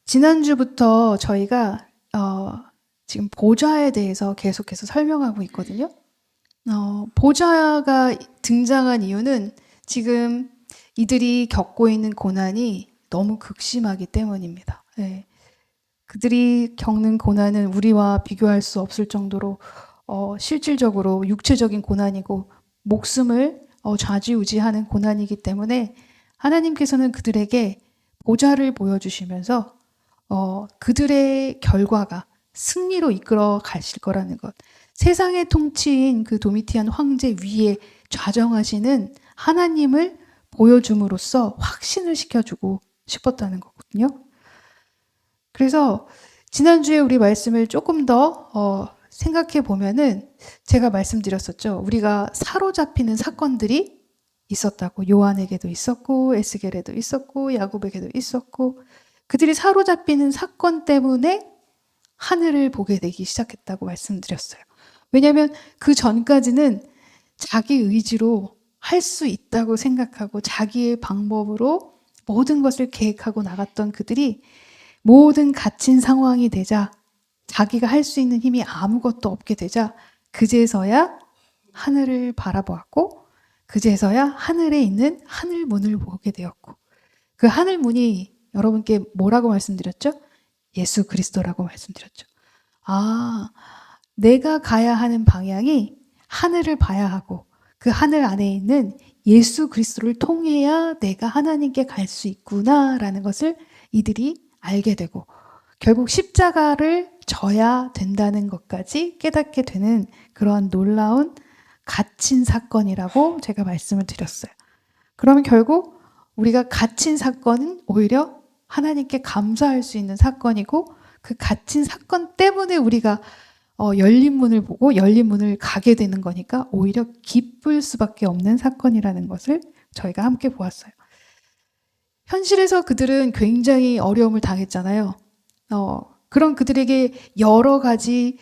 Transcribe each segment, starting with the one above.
지난주부터 저희가 지금 보좌에 대해서 계속해서 설명하고 있거든요. 보좌가 등장한 이유는 지금 이들이 겪고 있는 고난이 너무 극심하기 때문입니다. 네. 그들이 겪는 고난은 우리와 비교할 수 없을 정도로 실질적으로 육체적인 고난이고 목숨을 좌지우지하는 고난이기 때문에 하나님께서는 그들에게 보좌를 보여주시면서 그들의 결과가 승리로 이끌어 가실 거라는 것. 세상의 통치인 그 도미티안 황제 위에 좌정하시는 하나님을 보여줌으로써 확신을 시켜주고 싶었다는 거거든요. 그래서 지난주에 우리 말씀을 조금 더 생각해 보면은 제가 말씀드렸었죠. 우리가 사로잡히는 사건들이 있었다고. 요한에게도 있었고 에스겔에도 있었고 야곱에게도 있었고 그들이 사로잡히는 사건 때문에 하늘을 보게 되기 시작했다고 말씀드렸어요. 왜냐하면 그 전까지는 자기 의지로 할 수 있다고 생각하고 자기의 방법으로 모든 것을 계획하고 나갔던 그들이 모든 갇힌 상황이 되자 자기가 할 수 있는 힘이 아무것도 없게 되자 그제서야 하늘을 바라보았고 그제서야 하늘에 있는 하늘문을 보게 되었고 그 하늘문이 여러분께 뭐라고 말씀드렸죠? 예수 그리스도라고 말씀드렸죠. 내가 가야 하는 방향이 하늘을 봐야 하고 그 하늘 안에 있는 예수 그리스도를 통해야 내가 하나님께 갈 수 있구나라는 것을 이들이 알게 되고 결국 십자가를 져야 된다는 것까지 깨닫게 되는 그러한 놀라운 갇힌 사건이라고 제가 말씀을 드렸어요. 그러면 결국 우리가 갇힌 사건은 오히려 하나님께 감사할 수 있는 사건이고 그 갇힌 사건 때문에 우리가 열린 문을 보고 열린 문을 가게 되는 거니까 오히려 기쁠 수밖에 없는 사건이라는 것을 저희가 함께 보았어요. 현실에서 그들은 굉장히 어려움을 당했잖아요. 그런 그들에게 여러 가지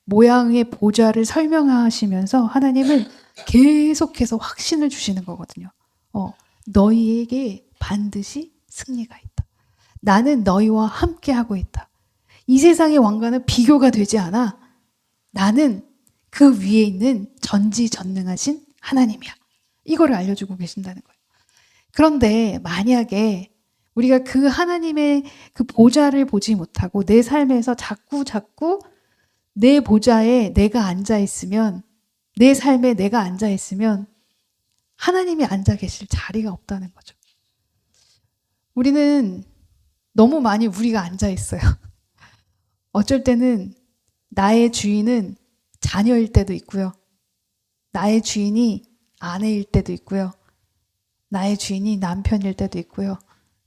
모양의 보좌를 설명하시면서 하나님은 계속해서 확신을 주시는 거거든요. 너희에게 반드시 승리가 있다. 나는 너희와 함께 하고 있다. 이 세상의 왕과는 비교가 되지 않아. 나는 그 위에 있는 전지전능하신 하나님이야. 이거를 알려주고 계신다는 거예요. 그런데 만약에 우리가 그 하나님의 그 보좌를 보지 못하고 내 삶에서 자꾸 내 보좌에 내가 앉아있으면 내 삶에 내가 앉아있으면 하나님이 앉아 계실 자리가 없다는 거죠. 우리는 너무 많이 우리가 앉아있어요. 어쩔 때는 나의 주인은 자녀일 때도 있고요. 나의 주인이 아내일 때도 있고요. 나의 주인이 남편일 때도 있고요.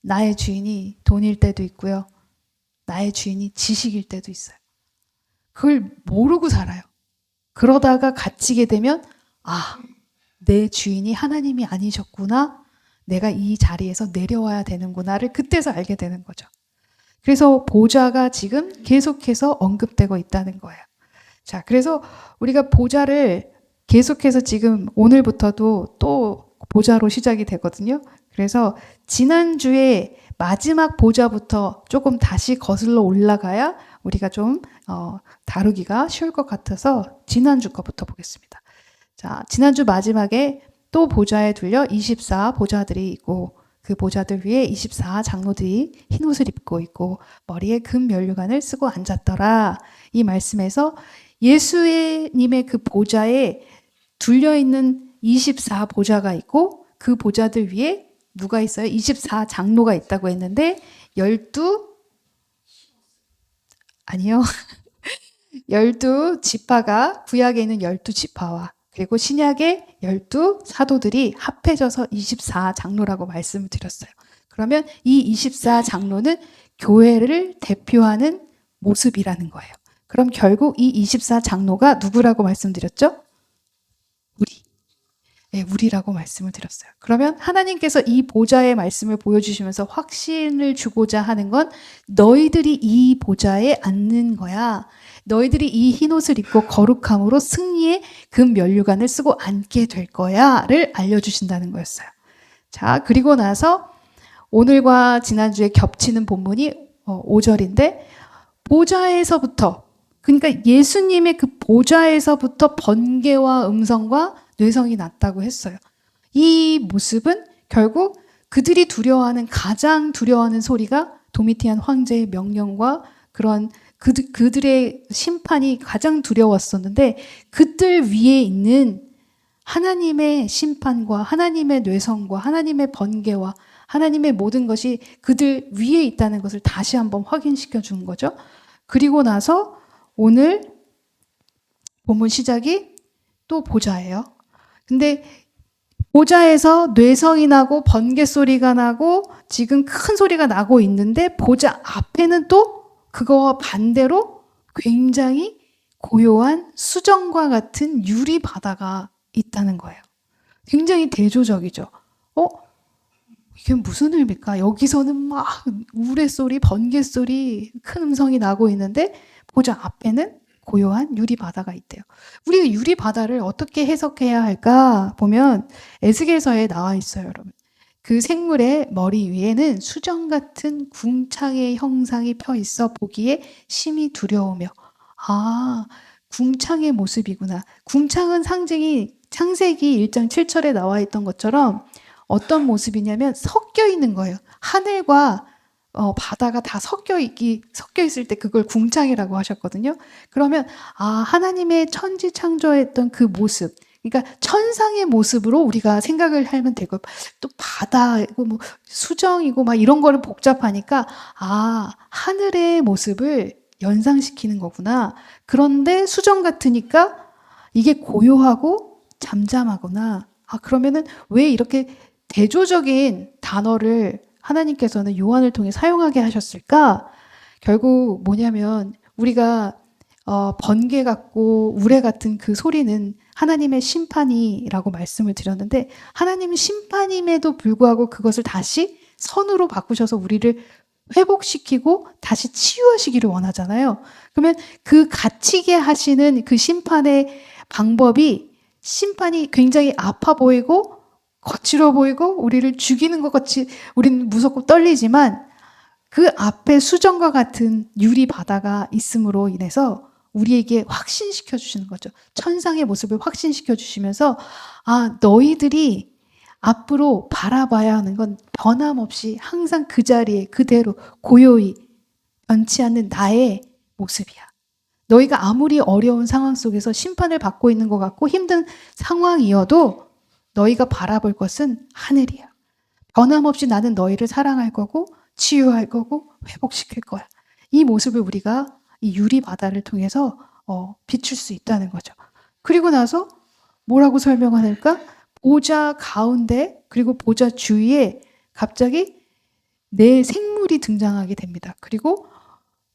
나의 주인이 돈일 때도 있고요. 나의 주인이 지식일 때도 있어요. 그걸 모르고 살아요. 그러다가 갇히게 되면 내 주인이 하나님이 아니셨구나. 내가 이 자리에서 내려와야 되는구나를 그때서 알게 되는 거죠. 그래서 보좌가 지금 계속해서 언급되고 있다는 거예요. 자, 그래서 우리가 보좌를 계속해서 지금 오늘부터도 또 보좌로 시작이 되거든요. 그래서 지난주에 마지막 보좌부터 조금 다시 거슬러 올라가야 우리가 좀 다루기가 쉬울 것 같아서 지난주 거부터 보겠습니다. 자, 지난주 마지막에 또 보좌에 둘려 24 보좌들이 있고 그 보좌들 위에 24 장로들이 흰 옷을 입고 있고 머리에 금 면류관을 쓰고 앉았더라. 이 말씀에서 예수님의 그 보좌에 둘려있는 24 보좌가 있고 그 보좌들 위에 누가 있어요? 24 장로가 있다고 했는데 12 지파가 구약에 있는 12지파와 그리고 신약의 12 사도들이 합해져서 24 장로라고 말씀을 드렸어요. 그러면 이 24 장로는 교회를 대표하는 모습이라는 거예요. 그럼 결국 이 24 장로가 누구라고 말씀드렸죠? 우리라고 말씀을 드렸어요. 그러면 하나님께서 이 보좌의 말씀을 보여주시면서 확신을 주고자 하는 건 너희들이 이 보좌에 앉는 거야. 너희들이 이 흰옷을 입고 거룩함으로 승리의 금 면류관을 쓰고 앉게 될 거야를 알려주신다는 거였어요. 자, 그리고 나서 오늘과 지난주에 겹치는 본문이 5절인데 보좌에서부터, 그러니까 예수님의 그 보좌에서부터 번개와 음성과 뇌성이 났다고 했어요. 이 모습은 결국 그들이 두려워하는, 가장 두려워하는 소리가 도미티안 황제의 명령과 그런 그들의 심판이 가장 두려웠었는데, 그들 위에 있는 하나님의 심판과 하나님의 뇌성과 하나님의 번개와 하나님의 모든 것이 그들 위에 있다는 것을 다시 한번 확인시켜 준 거죠. 그리고 나서 오늘 본문 시작이 또 보좌예요. 근데 보좌에서 뇌성이 나고 번개 소리가 나고 지금 큰 소리가 나고 있는데, 보좌 앞에는 또 그거와 반대로 굉장히 고요한 수정과 같은 유리 바다가 있다는 거예요. 굉장히 대조적이죠. 이게 무슨 의미일까? 여기서는 막 우레소리, 번개소리, 큰 음성이 나고 있는데 보좌 앞에는 고요한 유리 바다가 있대요. 우리가 유리 바다를 어떻게 해석해야 할까 보면 에스겔서에 나와 있어요, 여러분. 그 생물의 머리 위에는 수정 같은 궁창의 형상이 펴 있어 보기에 심히 두려우며, 궁창의 모습이구나. 궁창은 상징이 창세기 1장 7절에 나와 있던 것처럼 어떤 모습이냐면 섞여 있는 거예요. 하늘과 바다가 다 섞여 있을 때 그걸 궁창이라고 하셨거든요. 그러면 하나님의 천지 창조했던 그 모습, 그러니까 천상의 모습으로 우리가 생각을 하면 되고, 또 바다이고 뭐 수정이고 막 이런 거는 복잡하니까 하늘의 모습을 연상시키는 거구나. 그런데 수정 같으니까 이게 고요하고 잠잠하구나. 그러면은 왜 이렇게 대조적인 단어를 하나님께서는 요한을 통해 사용하게 하셨을까? 결국 뭐냐면 우리가 번개 같고 우레 같은 그 소리는 하나님의 심판이라고 말씀을 드렸는데, 하나님은 심판임에도 불구하고 그것을 다시 선으로 바꾸셔서 우리를 회복시키고 다시 치유하시기를 원하잖아요. 그러면 그 갇히게 하시는 그 심판의 방법이, 심판이 굉장히 아파 보이고 거칠어 보이고 우리를 죽이는 것 같이 우리는 무섭고 떨리지만, 그 앞에 수정과 같은 유리 바다가 있음으로 인해서 우리에게 확신시켜 주시는 거죠. 천상의 모습을 확신시켜 주시면서 너희들이 앞으로 바라봐야 하는 건 변함없이 항상 그 자리에 그대로 고요히 변치 않는 나의 모습이야. 너희가 아무리 어려운 상황 속에서 심판을 받고 있는 것 같고 힘든 상황이어도 너희가 바라볼 것은 하늘이야. 변함없이 나는 너희를 사랑할 거고 치유할 거고 회복시킬 거야. 이 모습을 우리가 이 유리 바다를 통해서 비출 수 있다는 거죠. 그리고 나서 뭐라고 설명하니까 보좌 가운데 그리고 보좌 주위에 갑자기 네 생물이 등장하게 됩니다. 그리고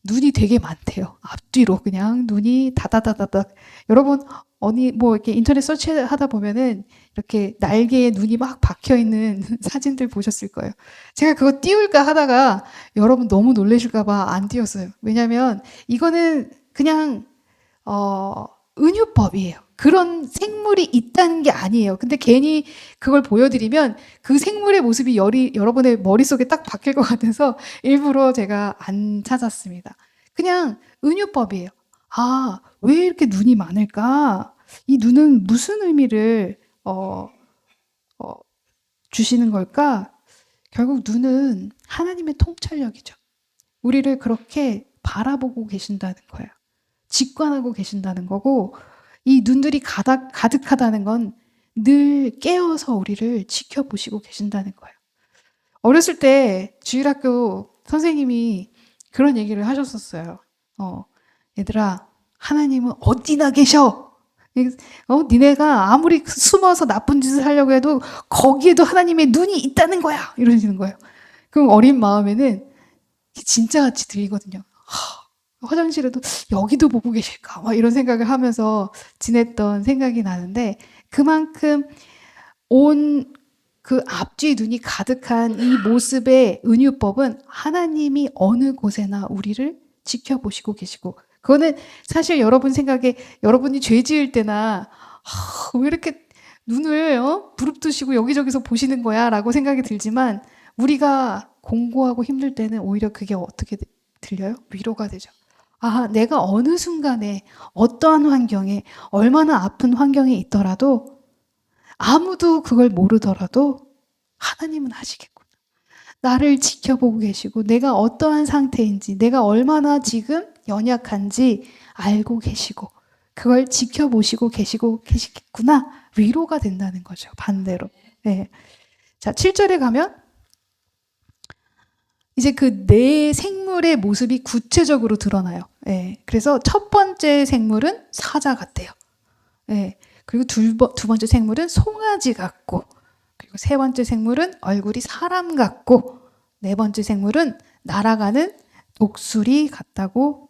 눈이 되게 많대요. 앞뒤로 그냥 눈이 다다다다닥. 여러분 뭐 이렇게 인터넷 서치하다 보면은 이렇게 날개에 눈이 막 박혀 있는 사진들 보셨을 거예요. 제가 그거 띄울까 하다가 여러분 너무 놀라실까 봐 안 띄웠어요. 왜냐면 이거는 그냥 은유법이에요. 그런 생물이 있다는 게 아니에요. 근데 괜히 그걸 보여드리면 그 생물의 모습이 여러분의 머릿속에 딱 박힐 것 같아서 일부러 제가 안 찾았습니다. 그냥 은유법이에요. 왜 이렇게 눈이 많을까? 이 눈은 무슨 의미를 주시는 걸까? 결국 눈은 하나님의 통찰력이죠. 우리를 그렇게 바라보고 계신다는 거예요. 직관하고 계신다는 거고, 이 눈들이 가득하다는 건 늘 깨어서 우리를 지켜보시고 계신다는 거예요. 어렸을 때 주일학교 선생님이 그런 얘기를 하셨었어요. 얘들아, 하나님은 어디나 계셔. 니네가 아무리 숨어서 나쁜 짓을 하려고 해도 거기에도 하나님의 눈이 있다는 거야. 이러시는 거예요. 그럼 어린 마음에는 진짜 같이 들리거든요. 화장실에도 여기도 보고 계실까? 막 이런 생각을 하면서 지냈던 생각이 나는데, 그만큼 온 그 앞뒤 눈이 가득한 이 모습의 은유법은 하나님이 어느 곳에나 우리를 지켜보시고 계시고, 그거는 사실 여러분 생각에 여러분이 죄 지을 때나 왜 이렇게 눈을 부릅뜨시고 여기저기서 보시는 거야 라고 생각이 들지만, 우리가 공고하고 힘들 때는 오히려 그게 어떻게 들려요? 위로가 되죠. 아, 내가 어느 순간에 어떠한 환경에 얼마나 아픈 환경에 있더라도 아무도 그걸 모르더라도 하나님은 아시겠구나. 나를 지켜보고 계시고 내가 어떠한 상태인지 내가 얼마나 지금 연약한지 알고 계시고 그걸 지켜보시고 계시겠구나. 위로가 된다는 거죠. 반대로. 네. 자, 7절에 가면 이제 그 네 생물의 모습이 구체적으로 드러나요. 예. 그래서 첫 번째 생물은 사자 같대요. 예. 그리고 두 번째 생물은 송아지 같고, 그리고 세 번째 생물은 얼굴이 사람 같고, 네 번째 생물은 날아가는 독수리 같다고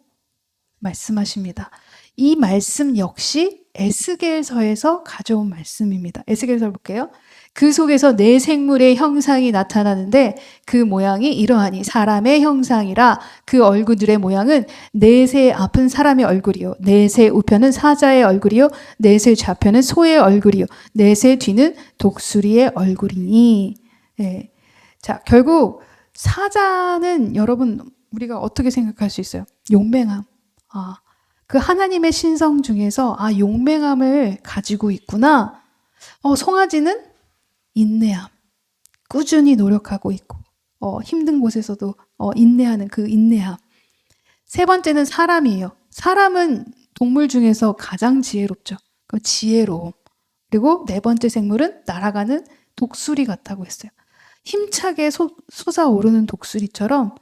말씀하십니다. 이 말씀 역시 에스겔서에서 가져온 말씀입니다. 에스겔서 볼게요. 그 속에서 네 생물의 형상이 나타나는데 그 모양이 이러하니 사람의 형상이라 그 얼굴들의 모양은 넷의 앞은 사람의 얼굴이요 넷의 우편은 사자의 얼굴이요 넷의 좌편은 소의 얼굴이요 넷의 뒤는 독수리의 얼굴이니. 네. 자, 결국 사자는 여러분 우리가 어떻게 생각할 수 있어요? 용맹함. 그 하나님의 신성 중에서 용맹함을 가지고 있구나. 송아지는 인내함. 꾸준히 노력하고 있고 힘든 곳에서도 인내하는 그 인내함. 세 번째는 사람이에요. 사람은 동물 중에서 가장 지혜롭죠. 그 지혜로움. 그리고 네 번째 생물은 날아가는 독수리 같다고 했어요. 힘차게 솟아오르는 독수리처럼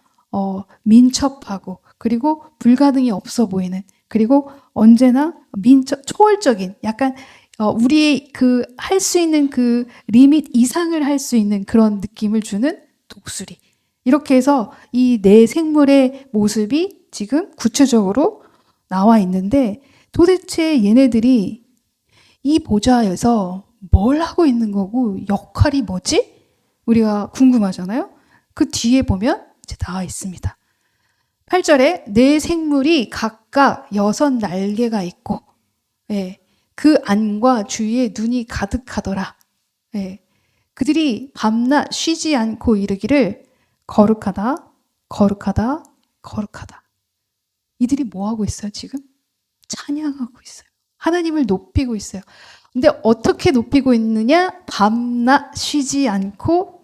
민첩하고 그리고 불가능이 없어 보이는 그리고 언제나 초월적인 약간 우리의 그 할 수 있는 그 리밋 이상을 할 수 있는 그런 느낌을 주는 독수리. 이렇게 해서 이 네 생물의 모습이 지금 구체적으로 나와 있는데 도대체 얘네들이 이 보좌에서 뭘 하고 있는 거고 역할이 뭐지? 우리가 궁금하잖아요. 그 뒤에 보면 이제 나와 있습니다. 8절에 네 생물이 각각 6 날개가 있고 예, 그 안과 주위에 눈이 가득하더라. 예, 그들이 밤낮 쉬지 않고 이르기를 거룩하다, 거룩하다, 거룩하다. 이들이 뭐 하고 있어요 지금? 찬양하고 있어요. 하나님을 높이고 있어요. 근데 어떻게 높이고 있느냐? 밤낮 쉬지 않고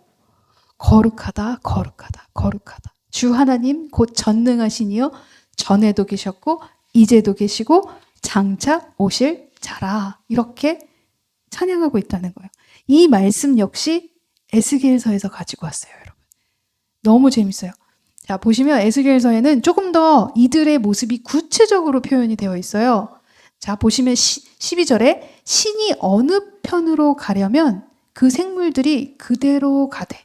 거룩하다, 거룩하다, 거룩하다. 주 하나님 곧 전능하시니요 전에도 계셨고 이제도 계시고 장차 오실 자라. 이렇게 찬양하고 있다는 거예요. 이 말씀 역시 에스겔서에서 가지고 왔어요, 여러분. 너무 재밌어요. 자, 보시면 에스겔서에는 조금 더 이들의 모습이 구체적으로 표현이 되어 있어요. 자, 보시면 12절에 신이 어느 편으로 가려면 그 생물들이 그대로 가되.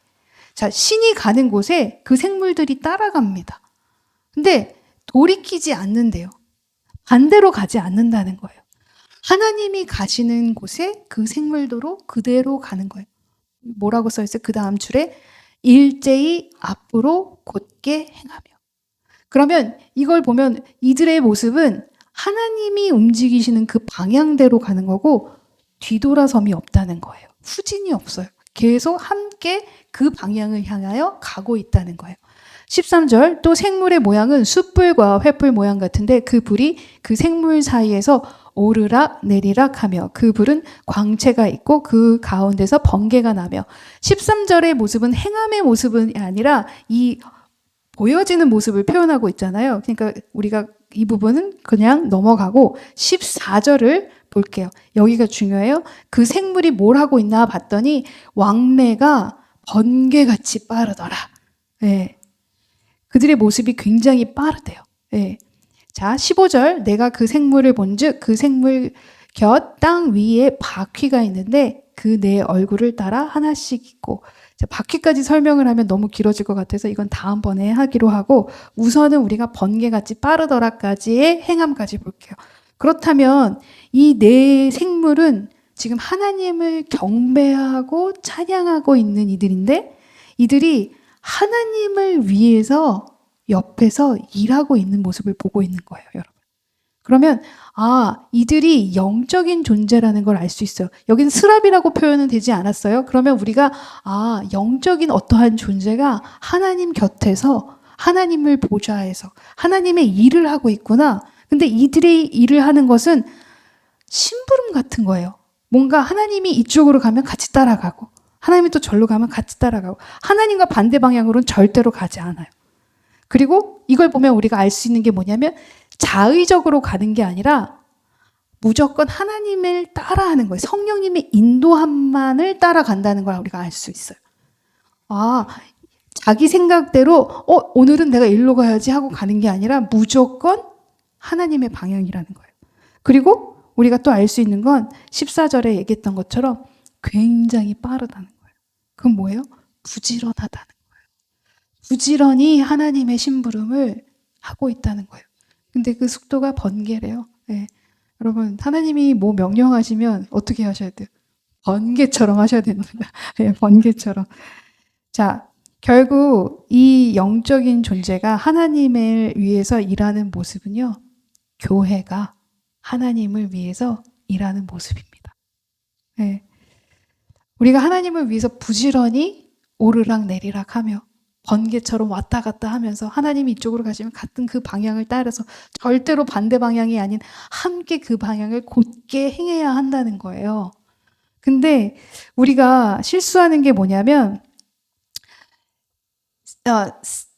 자, 신이 가는 곳에 그 생물들이 따라갑니다. 근데 돌이키지 않는데요. 반대로 가지 않는다는 거예요. 하나님이 가시는 곳에 그 생물도로 그대로 가는 거예요. 뭐라고 써있어요? 그 다음 줄에 일제히 앞으로 곧게 행하며. 그러면 이걸 보면 이들의 모습은 하나님이 움직이시는 그 방향대로 가는 거고 뒤돌아섬이 없다는 거예요. 후진이 없어요. 계속 함께 그 방향을 향하여 가고 있다는 거예요. 13절 또 생물의 모양은 숯불과 횃불 모양 같은데 그 불이 그 생물 사이에서 오르락 내리락 하며 그 불은 광채가 있고 그 가운데서 번개가 나며 13절의 모습은 행함의 모습은 아니라 이 보여지는 모습을 표현하고 있잖아요. 그러니까 우리가 이 부분은 그냥 넘어가고 14절을 볼게요. 여기가 중요해요. 그 생물이 뭘 하고 있나 봤더니 왕래가 번개같이 빠르더라. 네. 그들의 모습이 굉장히 빠르대요. 네. 자, 15절 내가 그 생물을 본즉 그 생물 곁 땅 위에 바퀴가 있는데 그 네 얼굴을 따라 하나씩 있고. 자, 바퀴까지 설명을 하면 너무 길어질 것 같아서 이건 다음번에 하기로 하고 우선은 우리가 번개같이 빠르더라까지의 행함까지 볼게요. 그렇다면 이 네 생물은 지금 하나님을 경배하고 찬양하고 있는 이들인데 이들이 하나님을 위해서 옆에서 일하고 있는 모습을 보고 있는 거예요, 여러분. 그러면 이들이 영적인 존재라는 걸 알 수 있어요. 여기는 스랍이라고 표현은 되지 않았어요. 그러면 우리가 영적인 어떠한 존재가 하나님 곁에서 하나님을 보좌해서 하나님의 일을 하고 있구나. 근데 이들이 일을 하는 것은 심부름 같은 거예요. 뭔가 하나님이 이쪽으로 가면 같이 따라가고 하나님이 또 절로 가면 같이 따라가고 하나님과 반대 방향으로는 절대로 가지 않아요. 그리고 이걸 보면 우리가 알 수 있는 게 뭐냐면 자의적으로 가는 게 아니라 무조건 하나님을 따라하는 거예요. 성령님의 인도함만을 따라간다는 걸 우리가 알 수 있어요. 아, 자기 생각대로 오늘은 내가 일로 가야지 하고 가는 게 아니라 무조건 하나님의 방향이라는 거예요. 그리고 우리가 또 알 수 있는 건 14절에 얘기했던 것처럼 굉장히 빠르다는 거예요. 그건 뭐예요? 부지런하다는 거예요. 부지런히 하나님의 심부름을 하고 있다는 거예요. 근데 그 속도가 번개래요. 네. 여러분, 하나님이 뭐 명령하시면 어떻게 하셔야 돼요? 번개처럼 하셔야 됩니다. 네, 번개처럼. 자, 결국 이 영적인 존재가 하나님을 위해서 일하는 모습은요, 교회가 하나님을 위해서 일하는 모습입니다. 네. 우리가 하나님을 위해서 부지런히 오르락 내리락 하며 번개처럼 왔다 갔다 하면서 하나님이 이쪽으로 가시면 같은 그 방향을 따라서 절대로 반대 방향이 아닌 함께 그 방향을 곧게 행해야 한다는 거예요. 근데 우리가 실수하는 게 뭐냐면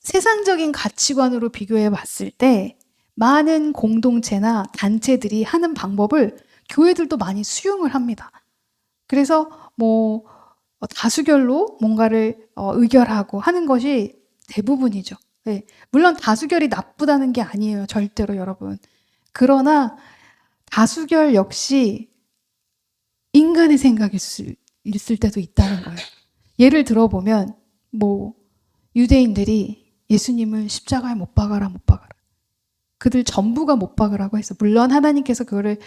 세상적인 가치관으로 비교해 봤을 때 많은 공동체나 단체들이 하는 방법을 교회들도 많이 수용을 합니다. 그래서 뭐 다수결로 뭔가를 의결하고 하는 것이 대부분이죠. 네. 물론 다수결이 나쁘다는 게 아니에요. 절대로 여러분. 그러나 다수결 역시 인간의 생각일 수 있을 때도 있다는 거예요. 예를 들어보면 뭐 유대인들이 예수님을 십자가에 못 박아라 못 박아라. 그들 전부가 못 박으라고 했어. 물론 하나님께서 그거를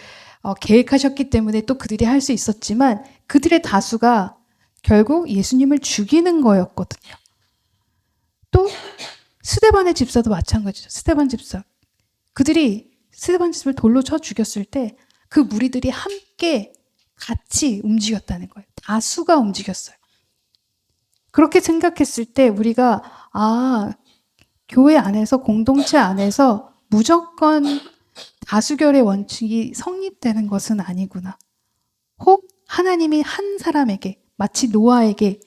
계획하셨기 때문에 또 그들이 할 수 있었지만 그들의 다수가 결국 예수님을 죽이는 거였거든요. 또 스데반의 집사도 마찬가지죠. 스데반 집사. 그들이 스데반 집사를 돌로 쳐 죽였을 때 그 무리들이 함께 같이 움직였다는 거예요. 다수가 움직였어요. 그렇게 생각했을 때 우리가 교회 안에서 공동체 안에서 무조건 다수결의 원칙이 성립되는 것은 아니구나. 혹 하나님이 한 사람에게 마치 노아에게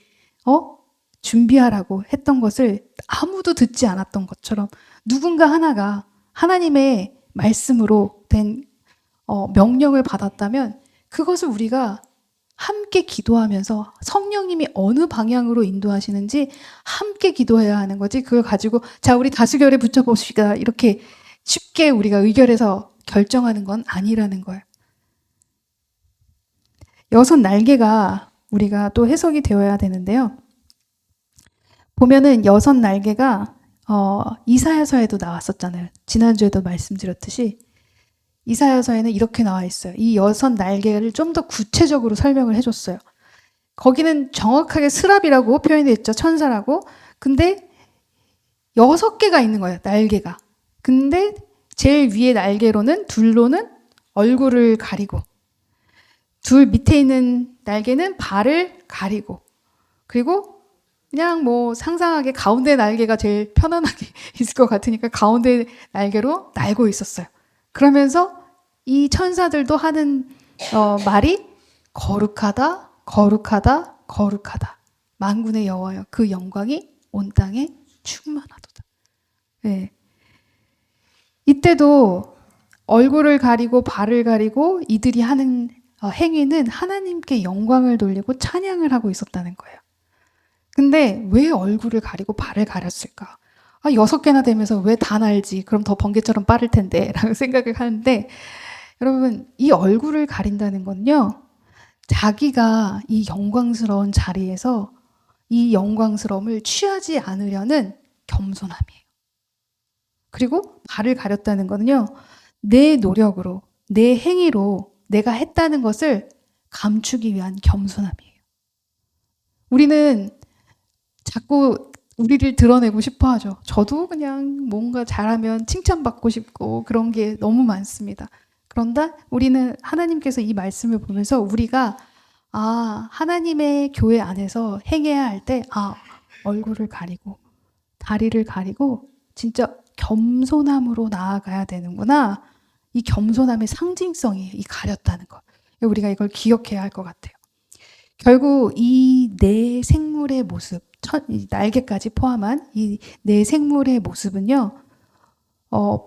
준비하라고 했던 것을 아무도 듣지 않았던 것처럼 누군가 하나가 하나님의 말씀으로 된 명령을 받았다면 그것을 우리가 함께 기도하면서 성령님이 어느 방향으로 인도하시는지 함께 기도해야 하는 거지. 그걸 가지고 자 우리 다수결에 붙여봅시다 이렇게 쉽게 우리가 의결해서 결정하는 건 아니라는 거예요. 여섯 날개가 우리가 또 해석이 되어야 되는데요. 보면은 여섯 날개가 이사야서에도 나왔었잖아요. 지난주에도 말씀드렸듯이 이사야서에는 이렇게 나와 있어요. 이 여섯 날개를 좀 더 구체적으로 설명을 해줬어요. 거기는 정확하게 스랍이라고 표현했죠. 천사라고. 근데 6개가 있는 거예요. 날개가. 근데 제일 위에 날개로는 둘로는 얼굴을 가리고 둘 밑에 있는 날개는 발을 가리고 그리고 그냥 뭐 상상하게 가운데 날개가 제일 편안하게 있을 것 같으니까 가운데 날개로 날고 있었어요. 그러면서 이 천사들도 하는 말이 거룩하다, 거룩하다, 거룩하다. 만군의 여호와여 그 영광이 온 땅에 충만하도다. 네. 이때도 얼굴을 가리고 발을 가리고 이들이 하는 행위는 하나님께 영광을 돌리고 찬양을 하고 있었다는 거예요. 근데 왜 얼굴을 가리고 발을 가렸을까? 6개나 되면서 왜 다 날지? 그럼 더 번개처럼 빠를 텐데 라고 생각을 하는데 여러분 이 얼굴을 가린다는 건요. 자기가 이 영광스러운 자리에서 이 영광스러움을 취하지 않으려는 겸손함이에요. 그리고 발을 가렸다는 거는요. 내 노력으로 내 행위로 내가 했다는 것을 감추기 위한 겸손함이에요. 우리는 자꾸 우리를 드러내고 싶어 하죠. 저도 그냥 뭔가 잘하면 칭찬받고 싶고 그런 게 너무 많습니다. 그런데 우리는 하나님께서 이 말씀을 보면서 우리가 하나님의 교회 안에서 행해야 할 때 얼굴을 가리고 다리를 가리고 진짜 겸손함으로 나아가야 되는구나. 이 겸손함의 상징성이에요. 이 가렸다는 것. 우리가 이걸 기억해야 할 것 같아요. 결국 이 네 생물의 모습, 이 날개까지 포함한 이 네 생물의 모습은요,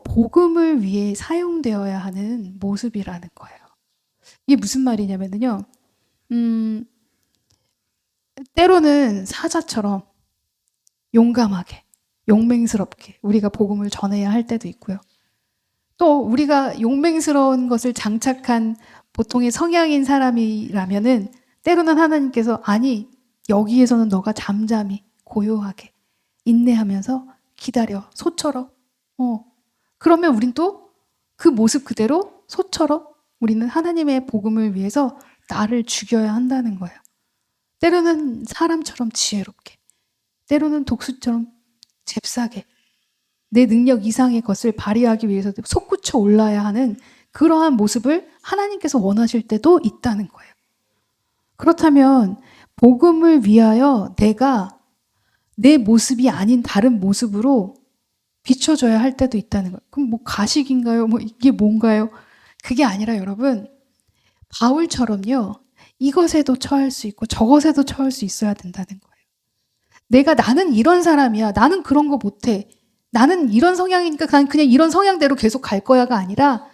복음을 위해 사용되어야 하는 모습이라는 거예요. 이게 무슨 말이냐면요, 때로는 사자처럼 용감하게, 용맹스럽게 우리가 복음을 전해야 할 때도 있고요. 또 우리가 용맹스러운 것을 장착한 보통의 성향인 사람이라면은 때로는 하나님께서 아니, 여기에서는 너가 잠잠히 고요하게 인내하면서 기다려, 소처럼. 그러면 우린 또 그 모습 그대로 소처럼 우리는 하나님의 복음을 위해서 나를 죽여야 한다는 거예요. 때로는 사람처럼 지혜롭게, 때로는 독수처럼 잽싸게 내 능력 이상의 것을 발휘하기 위해서 솟구쳐 올라야 하는 그러한 모습을 하나님께서 원하실 때도 있다는 거예요. 그렇다면 복음을 위하여 내가 내 모습이 아닌 다른 모습으로 비춰져야 할 때도 있다는 거예요. 그럼 뭐 가식인가요? 뭐 이게 뭔가요? 그게 아니라 여러분, 바울처럼요, 이것에도 처할 수 있고 저것에도 처할 수 있어야 된다는 거예요. 나는 이런 사람이야. 나는 그런 거 못해. 나는 이런 성향이니까 그냥 이런 성향대로 계속 갈 거야가 아니라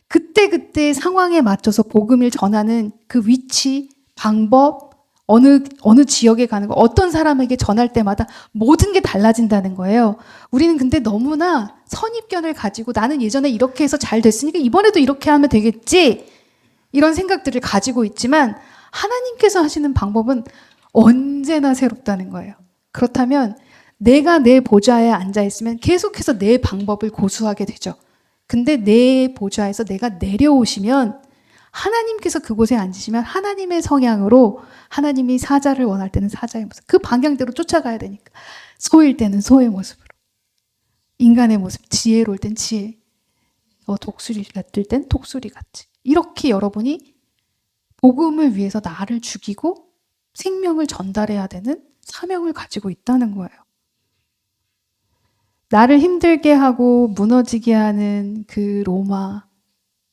그때그때 상황에 맞춰서 복음을 전하는 그 위치, 방법, 어느 지역에 가는 거, 어떤 사람에게 전할 때마다 모든 게 달라진다는 거예요. 우리는 근데 너무나 선입견을 가지고 나는 예전에 이렇게 해서 잘 됐으니까 이번에도 이렇게 하면 되겠지, 이런 생각들을 가지고 있지만 하나님께서 하시는 방법은 언제나 새롭다는 거예요. 그렇다면 내가 내 보좌에 앉아 있으면 계속해서 내 방법을 고수하게 되죠. 근데 내 보좌에서 내가 내려오시면 하나님께서 그곳에 앉으시면 하나님의 성향으로 하나님이 사자를 원할 때는 사자의 모습, 그 방향대로 쫓아가야 되니까 소일 때는 소의 모습으로, 인간의 모습, 지혜로울 땐 지혜, 독수리 같을 땐 독수리 같이, 이렇게 여러분이 복음을 위해서 나를 죽이고 생명을 전달해야 되는 사명을 가지고 있다는 거예요. 나를 힘들게 하고 무너지게 하는 그 로마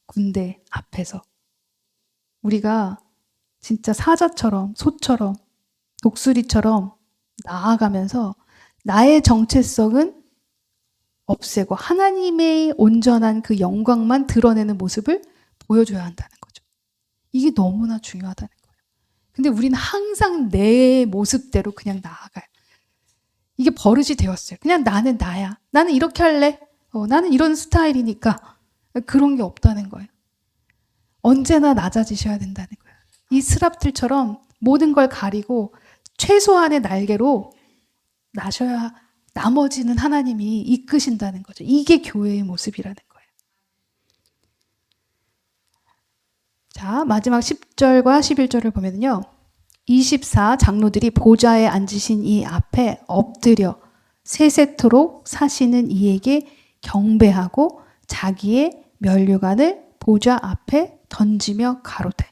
군대 앞에서 우리가 진짜 사자처럼, 소처럼, 독수리처럼 나아가면서 나의 정체성은 없애고 하나님의 온전한 그 영광만 드러내는 모습을 보여줘야 한다는 거죠. 이게 너무나 중요하다는 거예요. 근데 우리는 항상 내 모습대로 그냥 나아가요. 이게 버릇이 되었어요. 그냥 나는 나야. 나는 이렇게 할래. 나는 이런 스타일이니까. 그런 게 없다는 거예요. 언제나 낮아지셔야 된다는 거예요. 이 스랍들처럼 모든 걸 가리고 최소한의 날개로 나셔야 나머지는 하나님이 이끄신다는 거죠. 이게 교회의 모습이라는 거예요. 자, 마지막 10절과 11절을 보면요. 24 장로들이 보좌에 앉으신 이 앞에 엎드려 세세토록 사시는 이에게 경배하고 자기의 면류관을 보좌 앞에 던지며 가로되.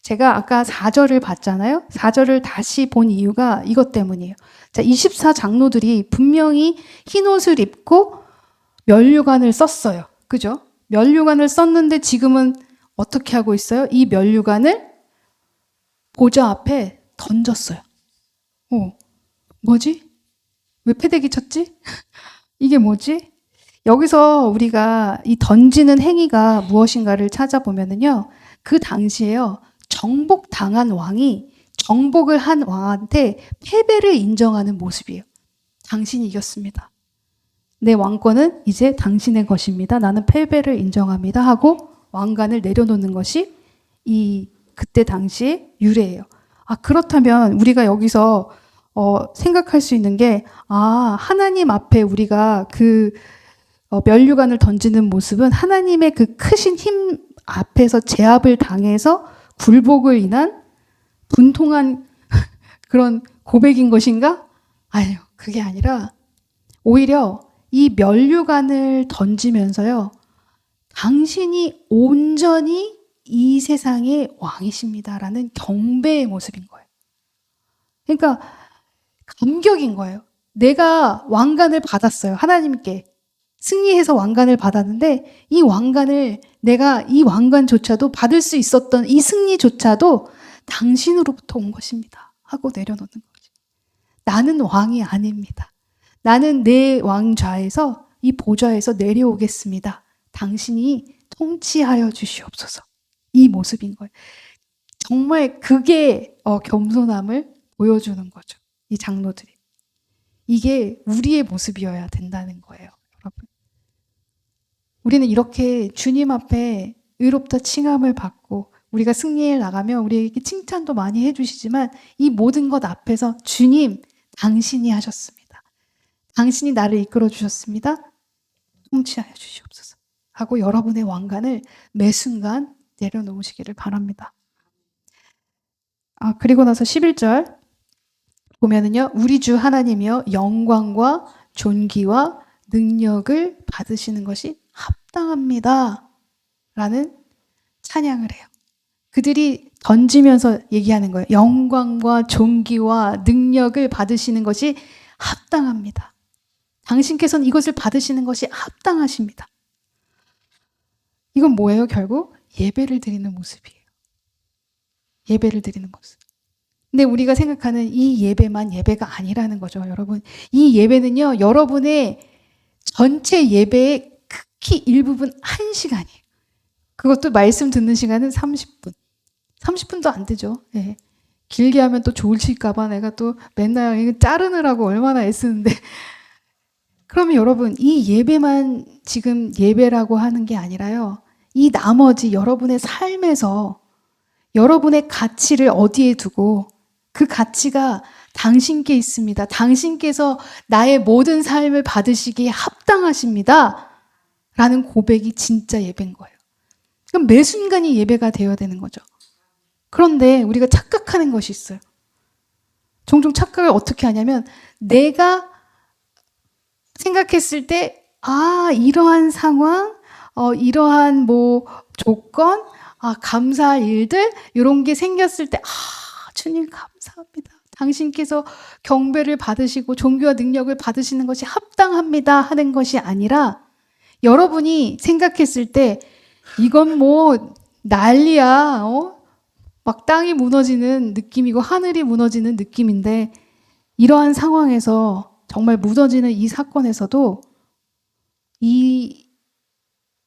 제가 아까 4절을 봤잖아요. 4절을 다시 본 이유가 이것 때문이에요. 자, 24 장로들이 분명히 흰 옷을 입고 면류관을 썼어요. 그죠? 면류관을 썼는데 지금은 어떻게 하고 있어요? 이 면류관을 보좌 앞에 던졌어요. 뭐지? 왜 패대기 쳤지? 이게 뭐지? 여기서 우리가 이 던지는 행위가 무엇인가를 찾아보면은요, 그 당시에요, 정복당한 왕이 정복을 한 왕한테 패배를 인정하는 모습이에요. 당신이 이겼습니다. 내 왕권은 이제 당신의 것입니다. 나는 패배를 인정합니다. 하고 왕관을 내려놓는 것이 그때 당시의 유래예요. 그렇다면 우리가 여기서 생각할 수 있는 게, 하나님 앞에 우리가 그 면류관을 던지는 모습은 하나님의 그 크신 힘 앞에서 제압을 당해서 굴복을 인한 분통한 그런 고백인 것인가? 아니요, 그게 아니라 오히려 이 면류관을 던지면서요, 당신이 온전히 이 세상의 왕이십니다라는 경배의 모습인 거예요. 그러니까 감격인 거예요. 내가 왕관을 받았어요. 하나님께. 승리해서 왕관을 받았는데 이 왕관을 내가 이 왕관조차도 받을 수 있었던 이 승리조차도 당신으로부터 온 것입니다. 하고 내려놓는 거죠. 나는 왕이 아닙니다. 나는 내 왕좌에서 이 보좌에서 내려오겠습니다. 당신이 통치하여 주시옵소서. 이 모습인 거예요. 정말 그게 겸손함을 보여주는 거죠. 이 장로들이. 이게 우리의 모습이어야 된다는 거예요. 여러분. 우리는 이렇게 주님 앞에 의롭다 칭함을 받고 우리가 승리해 나가면 우리에게 칭찬도 많이 해주시지만 이 모든 것 앞에서 주님, 당신이 하셨습니다. 당신이 나를 이끌어 주셨습니다. 통치하여 주시옵소서. 하고 여러분의 왕관을 매 순간 내려놓으시기를 바랍니다. 그리고 나서 11절 보면은요, 우리 주 하나님이여 영광과 존귀와 능력을 받으시는 것이 합당합니다. 라는 찬양을 해요. 그들이 던지면서 얘기하는 거예요. 영광과 존귀와 능력을 받으시는 것이 합당합니다. 당신께서는 이것을 받으시는 것이 합당하십니다. 이건 뭐예요, 결국? 예배를 드리는 모습이에요. 예배를 드리는 모습. 근데 우리가 생각하는 이 예배만 예배가 아니라는 거죠, 여러분. 이 예배는요, 여러분의 전체 예배의 극히 일부분 1시간이에요. 그것도 말씀 듣는 시간은 30분. 30분도 안 되죠. 네. 길게 하면 또 좋으실까봐 내가 또 맨날 이거 자르느라고 얼마나 애쓰는데. 그러면 여러분, 이 예배만 지금 예배라고 하는 게 아니라요. 이 나머지 여러분의 삶에서 여러분의 가치를 어디에 두고 그 가치가 당신께 있습니다. 당신께서 나의 모든 삶을 받으시기에 합당하십니다. 라는 고백이 진짜 예배인 거예요. 그럼 매 순간이 예배가 되어야 되는 거죠. 그런데 우리가 착각하는 것이 있어요. 종종 착각을 어떻게 하냐면 내가 생각했을 때 이러한 상황, 이러한 뭐 조건, 감사할 일들 이런 게 생겼을 때 주님 감사합니다. 당신께서 경배를 받으시고 존귀와 능력을 받으시는 것이 합당합니다 하는 것이 아니라 여러분이 생각했을 때 이건 뭐 난리야. 막 땅이 무너지는 느낌이고 하늘이 무너지는 느낌인데 이러한 상황에서 정말 무너지는 이 사건에서도 이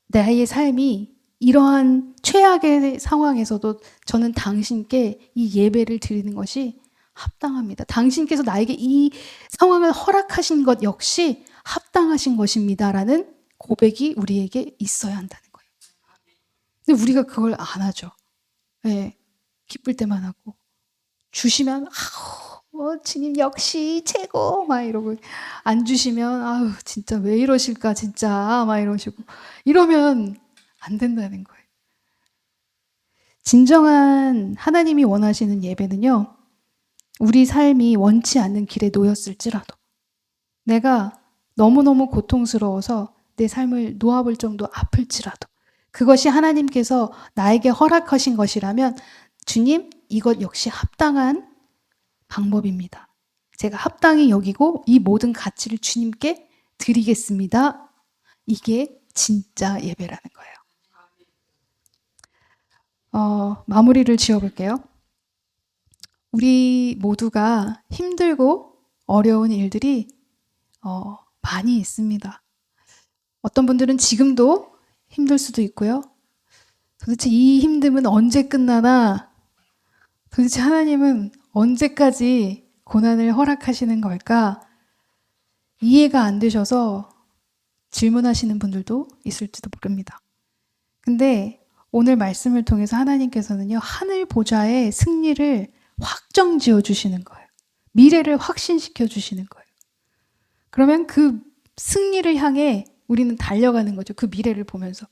나의 삶이 이러한 최악의 상황에서도 저는 당신께 이 예배를 드리는 것이 합당합니다. 당신께서 나에게 이 상황을 허락하신 것 역시 합당하신 것입니다라는 고백이 우리에게 있어야 한다는 거예요. 근데 우리가 그걸 안 하죠. 네, 기쁠 때만 하고 주시면 주님 역시 최고 막 이러고 안 주시면 진짜 왜 이러실까 진짜 막 이러시고 이러면 안 된다는 거예요. 진정한 하나님이 원하시는 예배는요. 우리 삶이 원치 않는 길에 놓였을지라도 내가 너무너무 고통스러워서 내 삶을 놓아볼 정도 아플지라도 그것이 하나님께서 나에게 허락하신 것이라면 주님 이것 역시 합당한 방법입니다. 제가 합당히 여기고 이 모든 가치를 주님께 드리겠습니다. 이게 진짜 예배라는 거예요. 마무리를 지어볼게요. 우리 모두가 힘들고 어려운 일들이 많이 있습니다. 어떤 분들은 지금도 힘들 수도 있고요. 도대체 이 힘듦은 언제 끝나나? 도대체 하나님은 언제까지 고난을 허락하시는 걸까? 이해가 안 되셔서 질문하시는 분들도 있을지도 모릅니다. 근데 오늘 말씀을 통해서 하나님께서는요, 하늘 보좌의 승리를 확정 지어 주시는 거예요. 미래를 확신시켜 주시는 거예요. 그러면 그 승리를 향해 우리는 달려가는 거죠. 그 미래를 보면서.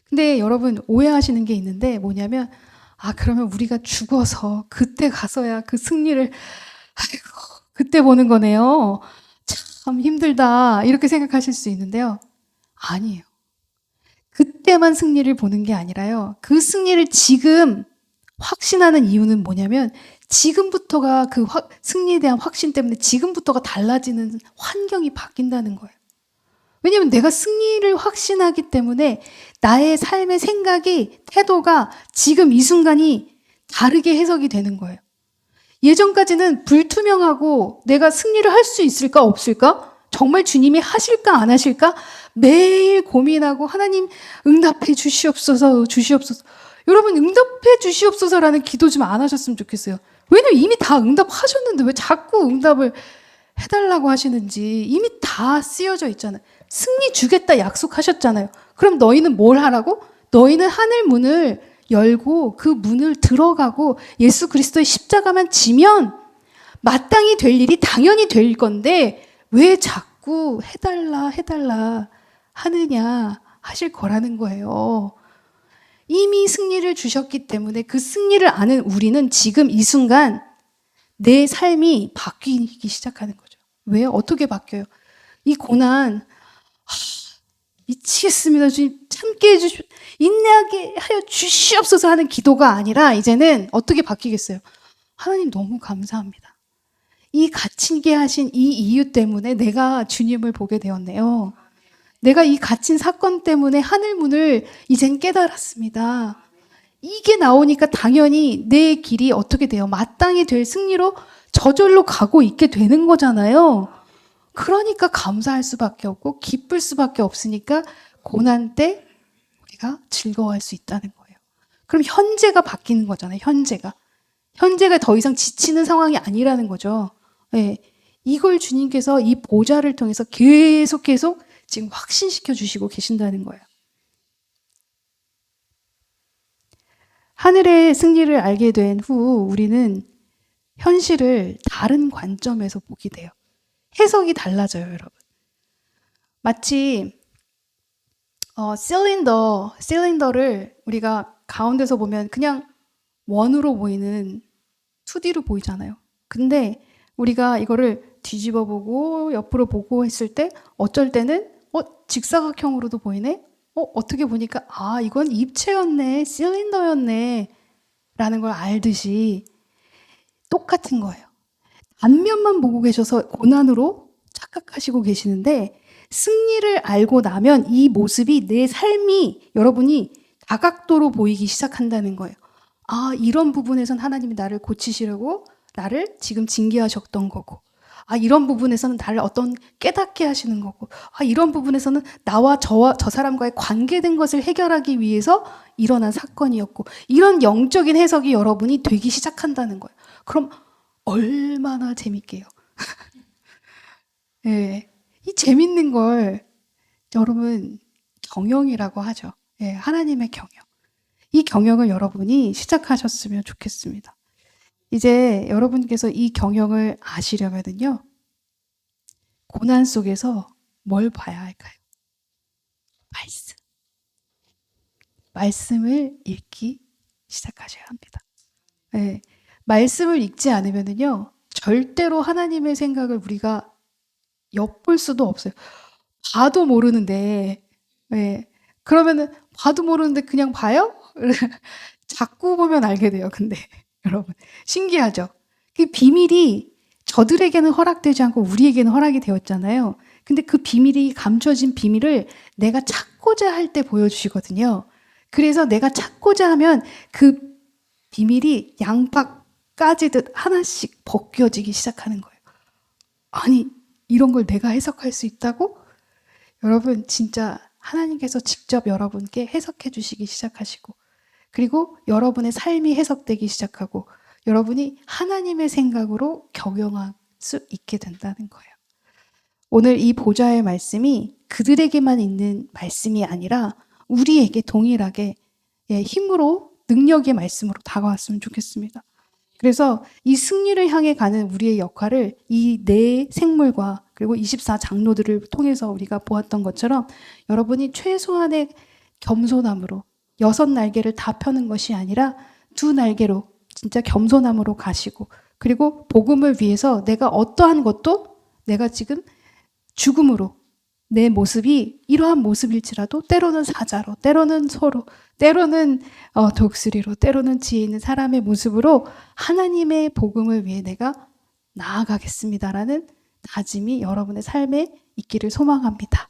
근데 여러분 오해하시는 게 있는데 뭐냐면 그러면 우리가 죽어서 그때 가서야 그 승리를 그때 보는 거네요. 참 힘들다 이렇게 생각하실 수 있는데요. 아니에요. 그때만 승리를 보는 게 아니라요. 그 승리를 지금 확신하는 이유는 뭐냐면 지금부터가 그 승리에 대한 확신 때문에 지금부터가 달라지는 환경이 바뀐다는 거예요. 왜냐면 내가 승리를 확신하기 때문에 나의 삶의 생각이, 태도가 지금 이 순간이 다르게 해석이 되는 거예요. 예전까지는 불투명하고 내가 승리를 할 수 있을까 없을까? 정말 주님이 하실까 안 하실까? 매일 고민하고 하나님 응답해 주시옵소서, 주시옵소서. 여러분 응답해 주시옵소서라는 기도 좀 안 하셨으면 좋겠어요. 왜냐면 이미 다 응답하셨는데 왜 자꾸 응답을 해달라고 하시는지. 이미 다 쓰여져 있잖아요. 승리 주겠다 약속하셨잖아요. 그럼 너희는 뭘 하라고? 너희는 하늘 문을 열고 그 문을 들어가고 예수 그리스도의 십자가만 지면 마땅히 될 일이 당연히 될 건데 왜 자꾸 해달라 하느냐 하실 거라는 거예요. 이미 승리를 주셨기 때문에 그 승리를 아는 우리는 지금 이 순간 내 삶이 바뀌기 시작하는 거죠. 왜? 어떻게 바뀌어요? 이 고난, 미치겠습니다. 주님 참게 해주시, 인내하게 하여 주시옵소서 하는 기도가 아니라 이제는 어떻게 바뀌겠어요? 하나님 너무 감사합니다. 이 갇히게 하신 이 이유 때문에 내가 주님을 보게 되었네요. 내가 이 갇힌 사건 때문에 하늘 문을 이젠 깨달았습니다. 이게 나오니까 당연히 내 길이 어떻게 돼요? 마땅히 될 승리로 저절로 가고 있게 되는 거잖아요. 그러니까 감사할 수밖에 없고 기쁠 수밖에 없으니까 고난 때 우리가 즐거워할 수 있다는 거예요. 그럼 현재가 바뀌는 거잖아요. 현재가 더 이상 지치는 상황이 아니라는 거죠. 네. 이걸 주님께서 이 보좌를 통해서 계속 지금 확신시켜 주시고 계신다는 거예요. 하늘의 승리를 알게 된 후 우리는 현실을 다른 관점에서 보게 돼요. 해석이 달라져요, 여러분. 마치 실린더를 우리가 가운데서 보면 그냥 원으로 보이는 2D로 보이잖아요. 근데 우리가 이거를 뒤집어 보고 옆으로 보고 했을 때 어쩔 때는 직사각형으로도 보이네? 어떻게 보니까 이건 입체였네, 실린더였네 라는 걸 알듯이 똑같은 거예요. 단면만 보고 계셔서 고난으로 착각하시고 계시는데 승리를 알고 나면 이 모습이 내 삶이 여러분이 다각도로 보이기 시작한다는 거예요. 이런 부분에선 하나님이 나를 고치시려고 나를 지금 징계하셨던 거고 이런 부분에서는 나를 어떤 깨닫게 하시는 거고 이런 부분에서는 나와 저 사람과의 관계된 것을 해결하기 위해서 일어난 사건이었고 이런 영적인 해석이 여러분이 되기 시작한다는 거예요. 그럼 얼마나 재밌게요. 네, 이 재밌는 걸 여러분 경영이라고 하죠. 네, 하나님의 경영. 이 경영을 여러분이 시작하셨으면 좋겠습니다. 이제 여러분께서 이 경영을 아시려면요. 고난 속에서 뭘 봐야 할까요? 말씀. 말씀을 읽기 시작하셔야 합니다. 네, 말씀을 읽지 않으면요. 절대로 하나님의 생각을 우리가 엿볼 수도 없어요. 봐도 모르는데, 네, 그러면은 봐도 모르는데 그냥 봐요? 자꾸 보면 알게 돼요. 근데 여러분 신기하죠? 그 비밀이 저들에게는 허락되지 않고 우리에게는 허락이 되었잖아요. 근데 그 비밀이 감춰진 비밀을 내가 찾고자 할 때 보여주시거든요. 그래서 내가 찾고자 하면 그 비밀이 양박 까지듯 하나씩 벗겨지기 시작하는 거예요. 아니 이런 걸 내가 해석할 수 있다고? 여러분 진짜 하나님께서 직접 여러분께 해석해 주시기 시작하시고 그리고 여러분의 삶이 해석되기 시작하고 여러분이 하나님의 생각으로 경영할 수 있게 된다는 거예요. 오늘 이 보좌의 말씀이 그들에게만 있는 말씀이 아니라 우리에게 동일하게 힘으로 능력의 말씀으로 다가왔으면 좋겠습니다. 그래서 이 승리를 향해 가는 우리의 역할을 이 네 생물과 그리고 24장로들을 통해서 우리가 보았던 것처럼 여러분이 최소한의 겸손함으로 6날개를 다 펴는 것이 아니라 2날개로 진짜 겸손함으로 가시고 그리고 복음을 위해서 내가 어떠한 것도 내가 지금 죽음으로 내 모습이 이러한 모습일지라도 때로는 사자로, 때로는 소로, 때로는 독수리로, 때로는 지혜 있는 사람의 모습으로 하나님의 복음을 위해 내가 나아가겠습니다라는 다짐이 여러분의 삶에 있기를 소망합니다.